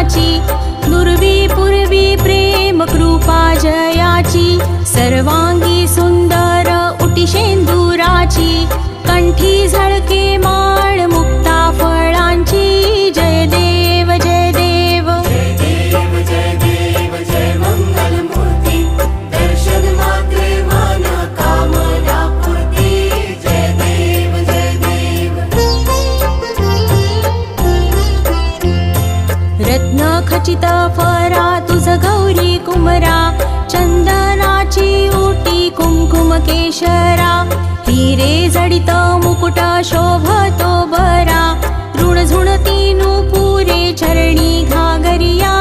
फळाची, दुर्वी पूर्वी प्रेम कृपा जयाची, सर्वांगी सुंदर उटी शेंदुराची, कंठी झळके माळ मुक्ता फळांची, जय देव जय देव जय देव जय देव जय मंगल मूर्ती, दर्शन मात्रे मन कामना पूर्ती, जय देव जय देव। रत्न खचित फरा तुझ गौरी कुमरा, चंदनाची ओटी कुंकुम केशरा, हिरे जडित मुकुट शोभतो बरा, ऋण झुणती नुपुरे चरणी घागरिया,